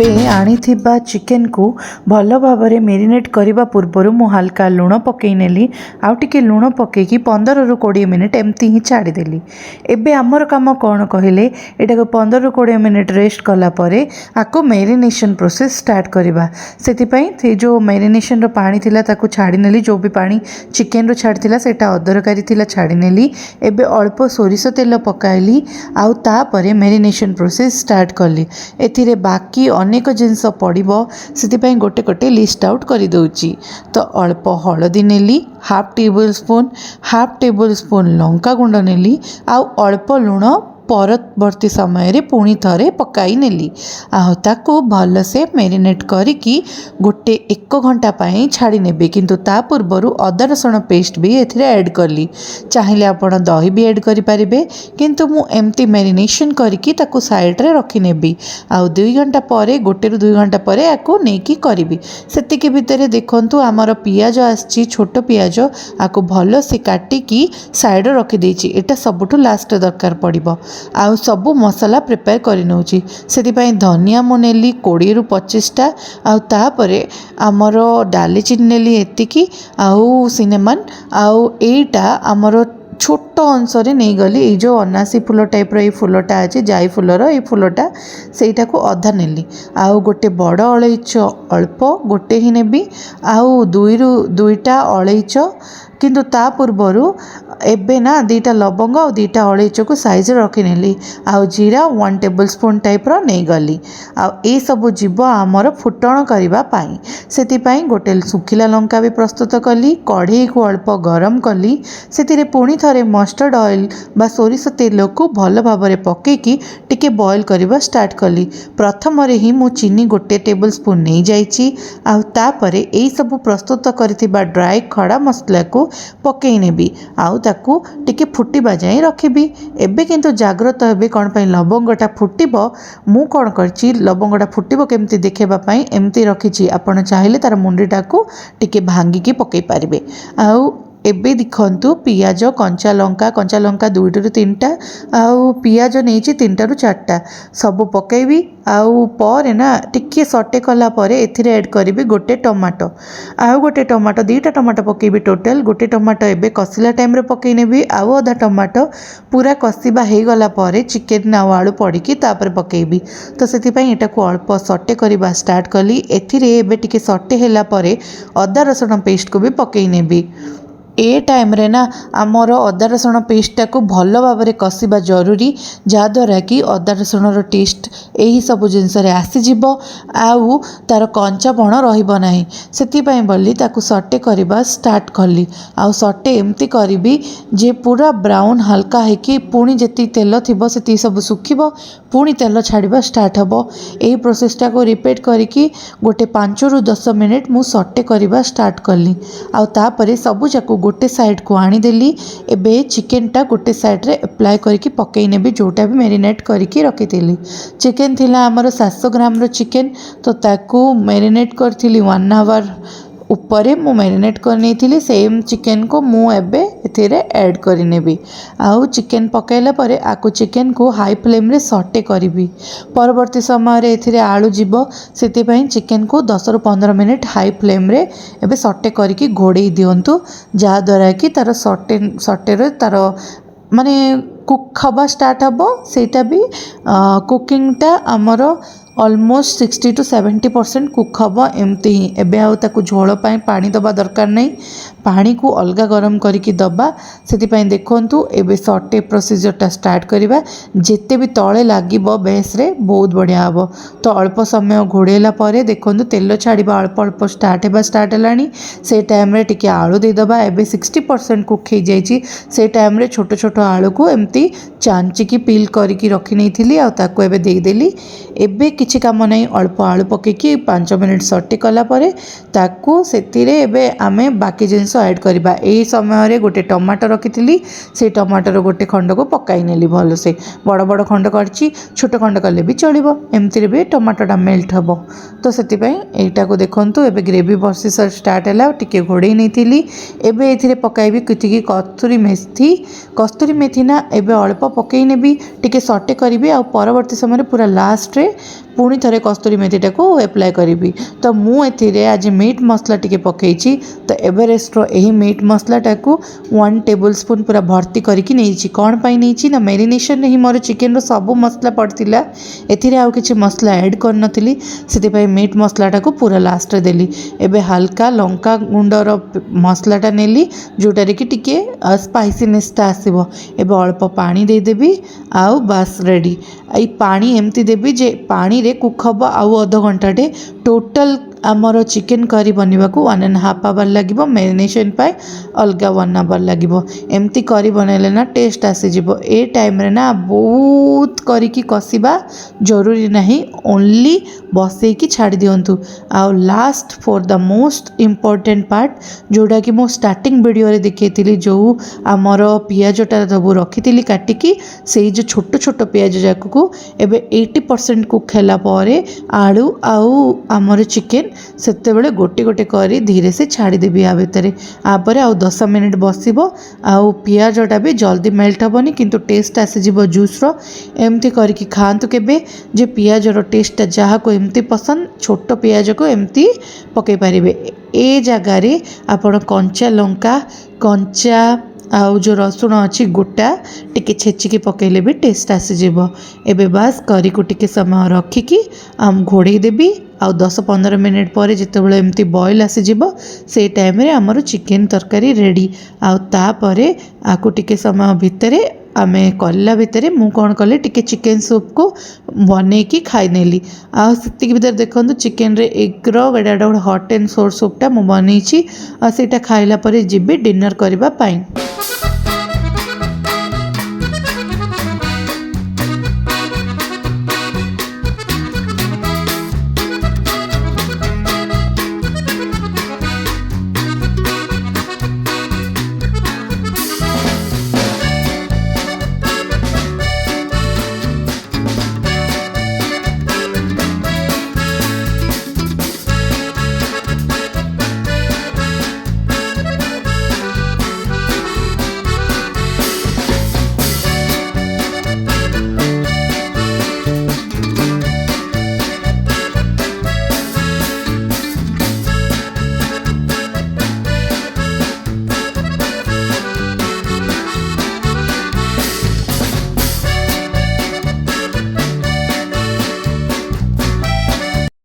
एबे आनिथिबा चिकेन को भल भाव मेरिनेट करने पूर्वर मु हल्का लुण पकई नेली आउ टिके लुण पकईकी 15 ରୁ 20 मिनिट एमती ही छाड़देली। एबे आमर काम कौन कहले एटा को 15 ରୁ 20 मिनिट रेस्ट कला परे आको मेरिनेशन प्रोसेस स्टार्ट करवा। से जो मेरिनेशन रो पानी थिला ताको छाड़ी नेली, जो भी पानी चिकेन रो छाड़िथिला सेटा अदरकारी थिला छाड़ी नेली। एबे अल्प सोरिष तेल पकाइली आउ तापरे मेरिनेशन प्रोसेस स्टार्ट कली। एथिरे बाकी अनेक जिनस पड़ो से गोटे गोटे लिस्ट आउट कर दौची। तो अल्प हलदी नेली हाफ टेबल स्पून लंका गुंड नेली आउ अल्प लुण परवर्ती समय रे पुणी थरे पकाई नेली आउ ताकू भल से मेरिनेट करिकी गोटे 1 घंटा पाई छाड़ी नेबे। किंतु ता पूर्वर अदा रसुण पेस्ट भी एथिरे ऐड करली। चाहिए आपण दही भी ऐड करि परिबे, किंतु मु एमती मेरिनेशन करिकी ताकू साइड रे रखी नेबी आउ 2 घंटा परे 1 ରୁ 2 घंटा परे आकू नेकी करिबी। सेतिके भितरे देखंतु आमर पियाज आछि, छोट पियाज आकू भल से काटिकी साइड रे रखी देछि। एटा सबुठु लास्ट दरकार पड़िबो आउ सबू मसला प्रिपेयर कर नौची। से धनिया मु नेली 20 ରୁ 25टा आउ तापरे आमर डालीचीनी नेली एतिकी आउ सिनेमन आउ एटा आमर छोट अंशरे नहीं गली। ये जो अनासी फूल टाइप रो फूलटा अच्छे जाई फूलर ये फूलटा सेटा को अधा नेली आउ गोटे बड़ अलैच अल्प गोटे ही नेबी आउ 2 ରୁ 2ଟା अलैच। किंतु ता पूर्वर एबे ना 2टा लवंग और 2टा अलैच को साइज रखी नेली आउ जीरा 1 टेबल स्पून टाइप रो नहीं गली आउ ए सब जीव आमर फुटण करबा पाई। सेति पाई गोटे सुखिला लंका भी प्रस्तुत कली। कढ़ई को अल्प गरम कली, सेतिरे पुणी थरे मस्टर्ड ऑयल बा सोरिष तेल को भल भाव में पकईकी टिके बॉयल करबा स्टार्ट कली। प्रथम रे ही मु चीनी गोटे टेबल स्पून नहीं जाइछि आउ तापरे एई सब प्रस्तुत करथिबा ड्राई खड़ा मसला को पकई नेबी आउ ताकू टिके फुटिबा जाए रखिबी। एबे किंतु जाग्रत हेबे कौन पाई लवंगटा फुटिबो। मु कौन करछि लवंगटा फुटिबो केमती देखेबा पाई एमती रखिछि। आपण चाहिले तार मुंडीटा को टिके भांगिकी पकई पारिबे। आउ एबे दिखंतु पियाज कंचा लंका 2 ରୁ 3टा आउ पियाज नहीं 3टा ରୁ 4टा सब पकेबी आउ पर ना टिके सटे कला परे एथिरे ऐड करिबी गोटे टमाटो आउ गोटे टमाटो 2टा टमाटो पकेबी। टोटल गोटे टमाटो एबे कसिला टाइम रे पकई नेबी आउ अधा टमाटो पूरा कसिबा हे गला परे चिकेन आउ आलू पड़िकी तापर पकेबी। तो सेति पई एटा को अल्प सटे करबा स्टार्ट कली। एथिरे एबे टिके सटे हेला परे अदा रसुण पेस्ट को भी पकई नेबी। ए टाइम रे ना आमर अदा रसुण पेस्टा को भल भाव में कषा जरूरी, जहाँद्वारा कि अदा रसुण टेस्ट यही सब जिनस आसीज आउ तार कंचापण रही से बोली ताकू सटे करवा स्टार्ट कली। आउ सटे एमती करी जे पूरा ब्राउन हल्का है पुणी जी तेल थी से सब सुखिब पुणी तेल छाड़ा स्टार्ट हम। यही प्रोसेसटा को रिपीट करी गोटे 5 ରୁ 10 मिनिट मु सटे करवा स्टार्ट कली। आउ तापरे सबू जाक गोटे साइड को आनीदेली। एबे चिकेनटा गोटे साइड रे अप्लाई करके पकई नेबी जोटा भी मेरिनेट करके रखी। चिकेन थिला आमर 700 ग्राम रो चिकेन, तो ताकू मेरिनेट करथिली 1 आवर उपरे मु मेरिनेट कर नहीं थी। सेम चिकेन को मु एबे एथिरे ऐड करि नेबी आउ चिकेन पकाइला परे आकु चिकेन को हाई फ्लेम रे सटे करिबी। परवर्ती समय रे एथिरे आलू जीवो सेति पई चिकेन को 10 ରୁ 15 मिनिट हाई फ्लेम रे एबे सटे करिकी घोड़े दियंतु, जहाँ द्वारा कि तार सटे रे तार माने कुक हवा स्टार्ट हम। सेटा भी कुकिंगटा आमर ऑलमोस्ट 60 to 70% कुक हम एमती ही। एबे आउ ताकू झोल पाई पानी दबा दरकार नहीं, पानी को अलगा गरम करके दबा। से देखंतु एबे सटे प्रोसीजरटा स्टार्ट करवा। जिते भी तले लागिबो बेस रे बहुत बढ़िया हम। तो अल्प समय घोड़ेला परे देखंतु तेल छाड़िबा अल्प अल्प स्टार्ट हेलानी। से टाइम रे टिके आलू दे दबा। एबे 60% कुक हो जाइछि। से टाइम रे छोट छोट आलू को एमती चांचिकी पील करके रखी नहीं थी आ ताकू एबे दे देली। एबे किछि काम नहीं, अल्प आलू पकेकी 5 मिनिट सटे कला परे ताकू सेतिरे एबे आमे बाकी जिनस ऐड करबा। एही समय रे गोटे टमाटो रखी से टमाटर गोटे खंड को पकाई नेली। भल से बड़ बड़ खंड करछि, छोट खंड कले भी चलिबो, एमती भी टमाटोटा मेल्ट हम। तो से एटा को देखंतु एबे ग्रेवी प्रोसेस स्टार्ट हैला। टिके घोड़े नहीं थी। एबे एथिरे पकाइबी किछि कस्तूरी मेथी ना एबे अल्प पकई नेबी टिके सटे करी। आ परवर्ती समय पूरा लास्ट रे पुणी थे कस्तूरी मेथीटा को एप्लाय करी। तो मुझे आज मीट मसला टी पकई। तो एवरेस्टर यही मीट मसलाटा को 1 टेबल स्पून पूरा भर्ती करके नहीं कौन पाई नहीं ना मेरिनेशन ही मोर चिकेन सब मसला पड़ता एथिरे आउ किछि मसला ऐड कर नथिली से मीट मसलाटा को पूरा लास्ट रे देली। एबे हल्का लंका गुंडर मसलाटा नेली जोटारे कि टिके स्पाइसीनेसटा आसीबो। एबे अल्प पानी दे देबी आउ बास रेडी। आई पानी एमती देबी जे पानी रे कुक हबो आउ आधा घंटाटे टोटल आमर चिकेन करी बनवा को 1.5 आवर लगे मेरिनेशन पाए अलग 1 आवर लगे एमती करी बनैले ना टेस्ट आसीजिवो। ए टाइम रे ना बहुत करिकी कसिबा जरूरी नहीं ओनली बसई की छाड़ी दियंतु। आउ last for the most important part जोड़ा कि मो स्टार्टिंग वीडियो रे देखैतिली जो आमर पियाजटा सब रखी काटिकी से जो छोट छोट पियाज जाक को एबे 80% कुक हैला परे आलू आउ आमर चिकेन सेते बेले गोटे गोटे करी धीरे से छाड़ीदेवी आ भितर आपर आउ 10 मिनिट बसिबो आउ पियाजटा भी जल्दी मेल्ट हेबनी किंतु टेस्ट आसीजिवो जूसर। एमती करके खातु केबे जे पियाजर टेस्टा जहाँ को एमती पसंद छोट पियाज को एमती पकई पारे। ए जगार आपण कंचा लंका कंचा आउ जो रसुण अच्छी गोटा टिके छेचिकी पकेले भी टेस्ट आसीजिव। एबे बास करी को टिके समय रखिकी आम घोड़े देबी आउ 10-15 मिनिट पर जितेबाला एमती बॉयल आसीजिव से टाइम रे आमर चिकेन तरकारी रेडी। आउ तापरे आकु टिके समय भितर आमे कला भितर मु कौन कले टिके चिकेन सूप को बने की खाई नेली। आ सेतिक भितर देखंतु चिकेन रे एग रो एडा हॉट एंड सोर सूपटा मु बनैछि आ सेटा खाइला परे जिबे डिनर करबा पाई।